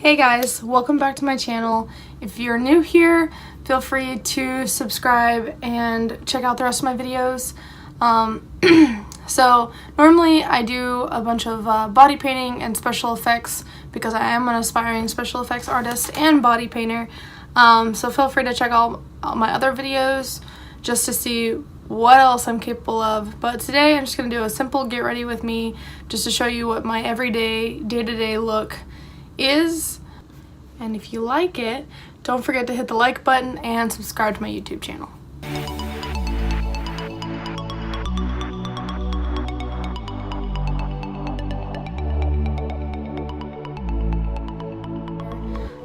Hey guys, welcome back to my channel. If you're new here, feel free to subscribe and check out the rest of my videos. So normally I do a bunch of body painting and special effects because I am an aspiring special effects artist and body painter. So feel free to check out my other videos just to see what else I'm capable of. But today I'm just going to do a simple get ready with me just to show you what my everyday, day-to-day look is. And if you like it, don't forget to hit the like button and subscribe to my YouTube channel.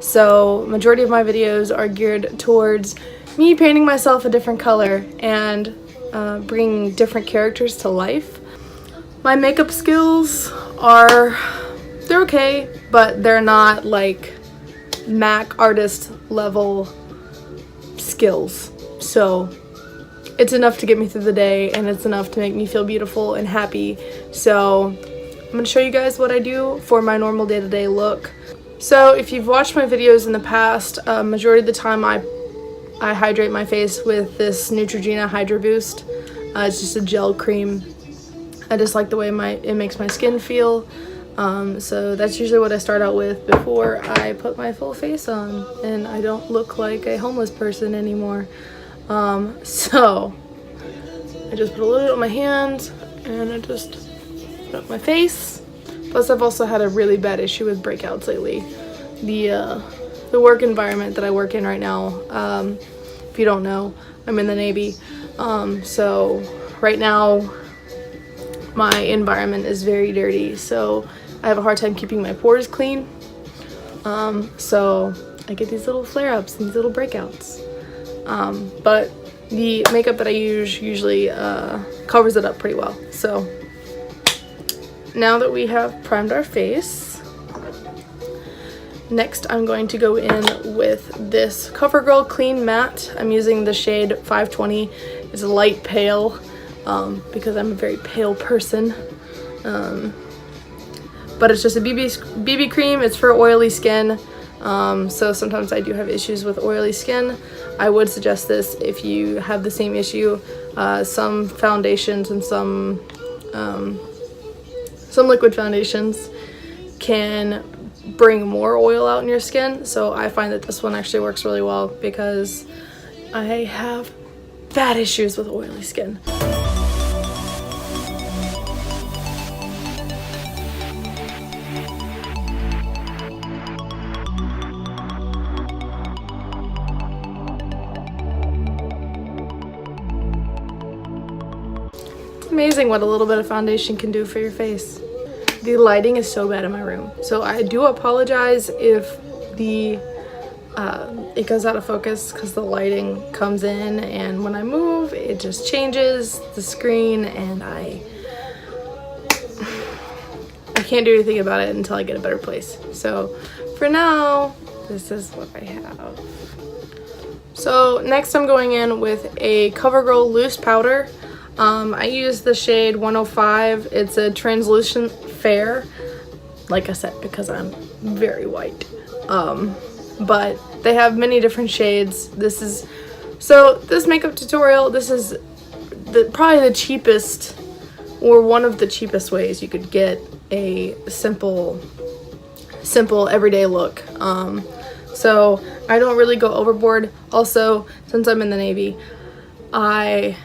So majority of my videos are geared towards me painting myself a different color and bringing different characters to life. My makeup skills they're okay, but they're not like Mac artist level skills. So it's enough to get me through the day and it's enough to make me feel beautiful and happy. So I'm going to show you guys what I do for my normal day-to-day look. So if you've watched my videos in the past, majority of the time I hydrate my face with this Neutrogena Hydra Boost. It's just a gel cream. I just like the way it makes my skin feel. So that's usually what I start out with before I put my full face on and I don't look like a homeless person anymore. So I just put a little bit on my hands and I just put up my face. Plus I've also had a really bad issue with breakouts lately. The work environment that I work in right now, if you don't know, I'm in the Navy. So right now my environment is very dirty, so I have a hard time keeping my pores clean. So I get these little flare-ups and these little breakouts. But the makeup that I use usually covers it up pretty well. So now that we have primed our face, next I'm going to go in with this CoverGirl Clean Matte. I'm using the shade 520. It's a light pale because I'm a very pale person. But it's just a BB cream. It's for oily skin. So sometimes I do have issues with oily skin. I would suggest this if you have the same issue. Some foundations and some liquid foundations can bring more oil out in your skin. So I find that this one actually works really well because I have bad issues with oily skin. Amazing what a little bit of foundation can do for your face. The lighting is so bad in my room, so I do apologize if it goes out of focus because the lighting comes in and when I move it just changes the screen and I can't do anything about it until I get a better place. So for now, this is what I have. So next I'm going in with a CoverGirl loose powder. I use the shade 105. It's a translucent fair, like I said, because I'm very white. But they have many different shades. This makeup tutorial, this is probably the cheapest or one of the cheapest ways you could get a simple everyday look. So I don't really go overboard. Also, since I'm in the Navy, I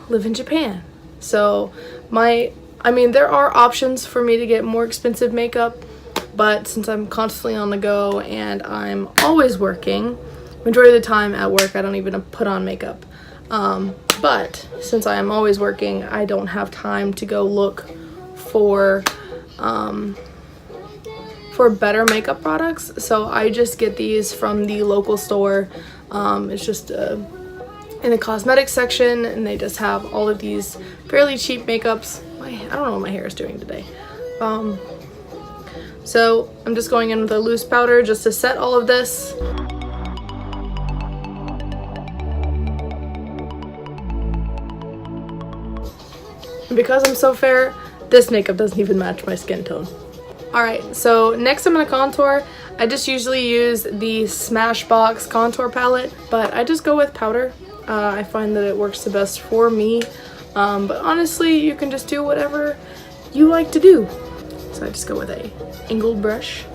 live in Japan. So there are options for me to get more expensive makeup, but since I'm constantly on the go and I'm always working, majority of the time at work I don't even put on makeup. But since I am always working, I don't have time to go look for better makeup products. So I just get these from the local store. It's just in the cosmetics section, and they just have all of these fairly cheap makeups. I don't know what my hair is doing today. So I'm just going in with a loose powder just to set all of this. And because I'm so fair, this makeup doesn't even match my skin tone. Alright, so next I'm going to contour. I just usually use the Smashbox contour palette, but I just go with powder. I find that it works the best for me, but honestly you can just do whatever you like to do. So I just go with a angled brush.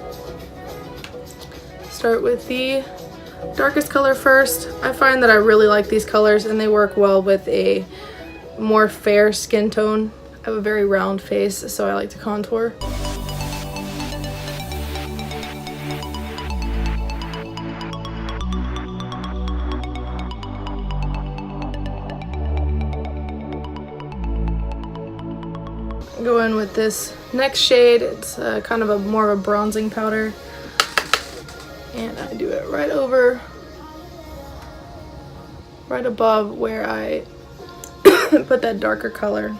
Start with the darkest color first. I find that I really like these colors and they work well with a more fair skin tone. I have a very round face, so I like to contour. Go in with this next shade. It's kind of a more of a bronzing powder, and I do it right above where I put that darker color.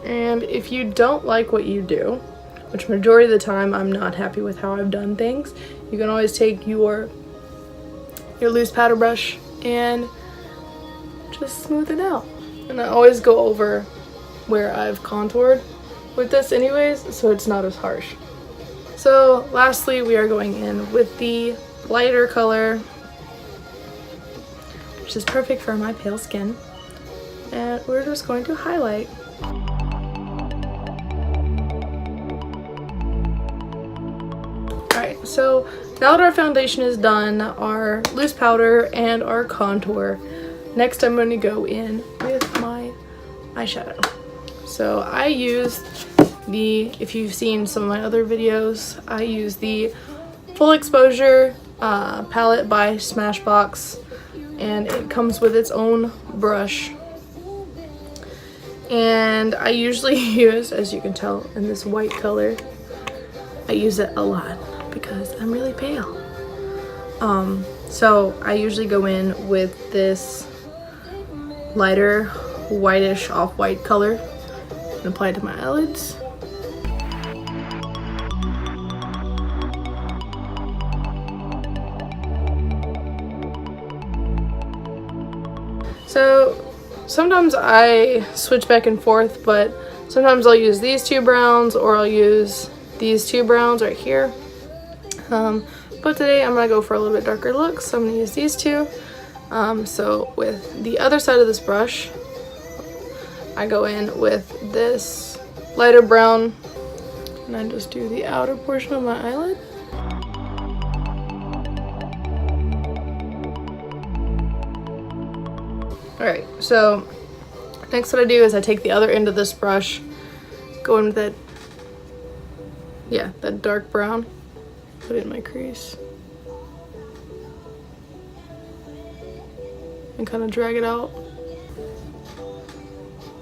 And if you don't like what you do, which majority of the time I'm not happy with how I've done things, you can always take your loose powder brush and just smooth it out. And I always go over where I've contoured with this anyways, so it's not as harsh. So lastly, we are going in with the lighter color, which is perfect for my pale skin, and we're just going to highlight. Alright, so now that our foundation is done, our loose powder and our contour, next I'm going to go in with my eyeshadow. So I use if you've seen some of my other videos, I use the Full Exposure palette by Smashbox, and it comes with its own brush. And I usually use, as you can tell in this white color, I use it a lot because I'm really pale. So I usually go in with this lighter whitish off-white color and apply it to my eyelids. So sometimes I switch back and forth, but sometimes I'll use these two browns or I'll use these two browns right here. But today I'm going to go for a little bit darker look, so I'm going to use these two. So with the other side of this brush, I go in with this lighter brown, and I just do the outer portion of my eyelid. Alright, so next what I do is I take the other end of this brush, go in with that dark brown, put it in my crease, and kind of drag it out.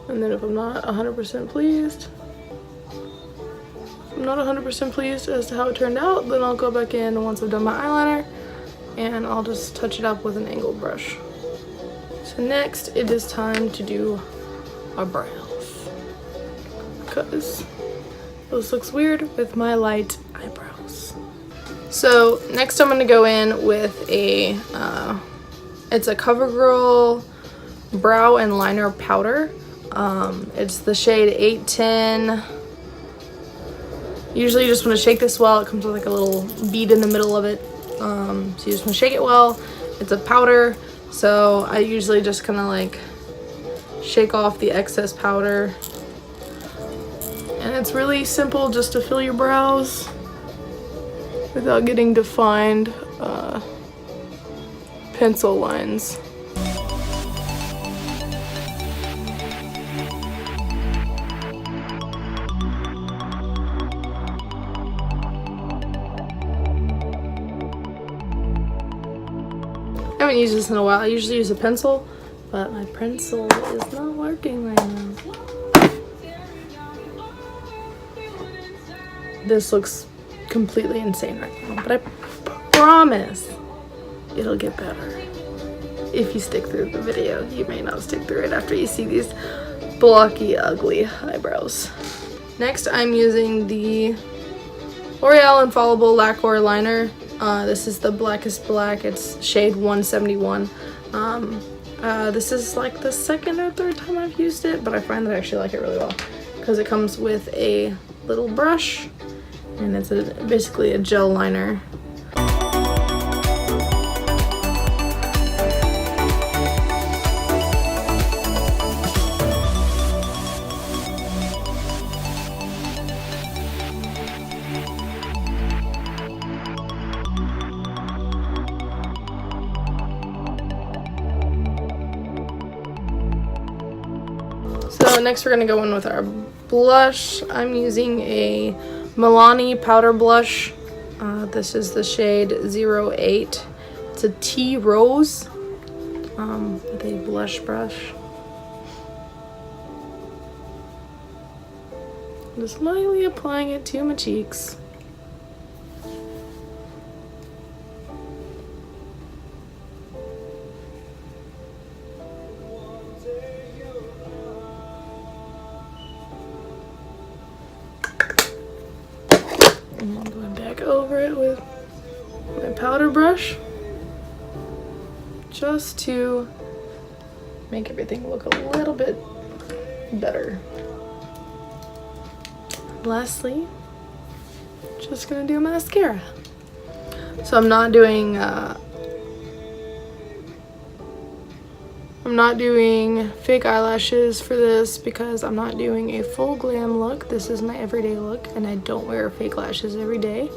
And then if I'm not 100% pleased, as to how it turned out, then I'll go back in once I've done my eyeliner, and I'll just touch it up with an angled brush. So next it is time to do our brows, because this looks weird with my light eyebrows. So next I'm going to go in with it's a CoverGirl brow and liner powder. It's the shade 810. Usually you just want to shake this well. It comes with like a little bead in the middle of it. So you just want to shake it well. It's a powder, so I usually just kind of like shake off the excess powder. And it's really simple just to fill your brows without getting defined pencil lines. I haven't used this in a while. I usually use a pencil, but my pencil is not working right now. This looks completely insane right now, but I promise it'll get better. If you stick through the video, you may not stick through it after you see these blocky, ugly eyebrows. Next, I'm using the L'Oreal Infallible Lacquer Liner. This is the blackest black. It's shade 171. This is like the second or third time I've used it, but I find that I actually like it really well because it comes with a little brush and it's basically a gel liner. So next we're going to go in with our blush. I'm using a Milani powder blush. This is the shade 08. It's a tea rose with a blush brush. Just lightly applying it to my cheeks. And I'm going back over it with my powder brush just to make everything look a little bit better. Lastly, just gonna do mascara. So I'm not doing fake eyelashes for this because I'm not doing a full glam look. This is my everyday look and I don't wear fake lashes every day.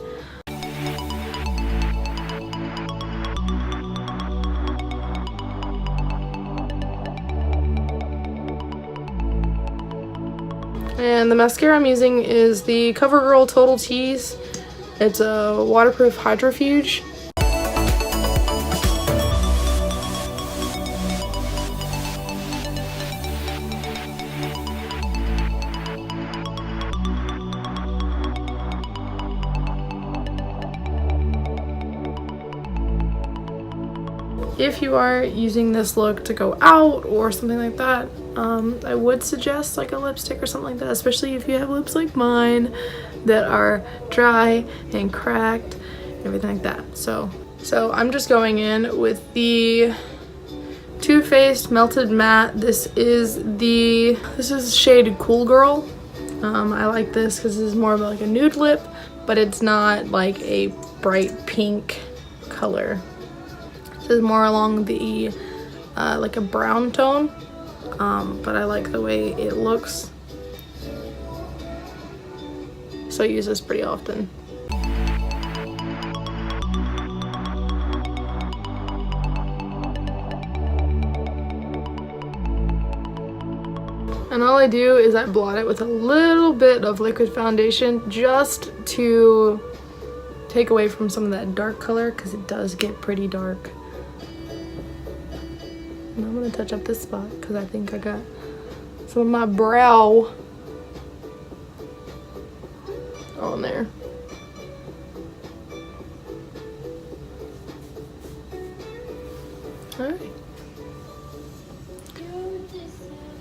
And the mascara I'm using is the CoverGirl Total Tease. It's a waterproof hydrofuge. If you are using this look to go out or something like that, I would suggest like a lipstick or something like that, especially if you have lips like mine that are dry and cracked, everything like that. So I'm just going in with the Too Faced Melted Matte. This is shade Cool Girl. I like this because this is more of like a nude lip, but it's not like a bright pink color. This is more along the like a brown tone, but I like the way it looks, so I use this pretty often. And all I do is I blot it with a little bit of liquid foundation just to take away from some of that dark color because it does get pretty dark. And I'm going to touch up this spot because I think I got some of my brow on there. Alright.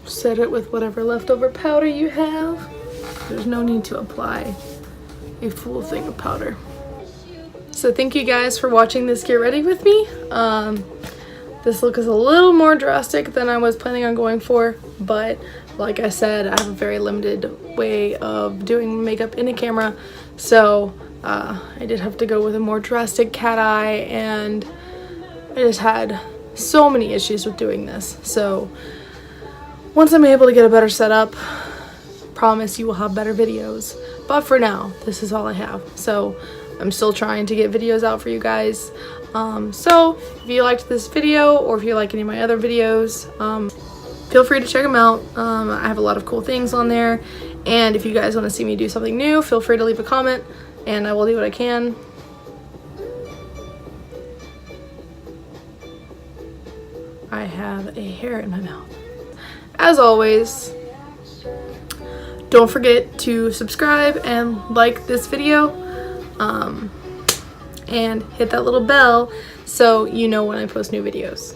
Set it with whatever leftover powder you have. There's no need to apply a full thing of powder. So thank you guys for watching this get ready with me. This look is a little more drastic than I was planning on going for, but like I said, I have a very limited way of doing makeup in a camera, so I did have to go with a more drastic cat eye, and I just had so many issues with doing this. So once I'm able to get a better setup, promise you will have better videos. But for now, this is all I have. So I'm still trying to get videos out for you guys. So if you liked this video or if you like any of my other videos, feel free to check them out. I have a lot of cool things on there, and if you guys want to see me do something new, feel free to leave a comment and I will do what I can. I have a hair in my mouth. As always, don't forget to subscribe and like this video. And hit that little bell so you know when I post new videos.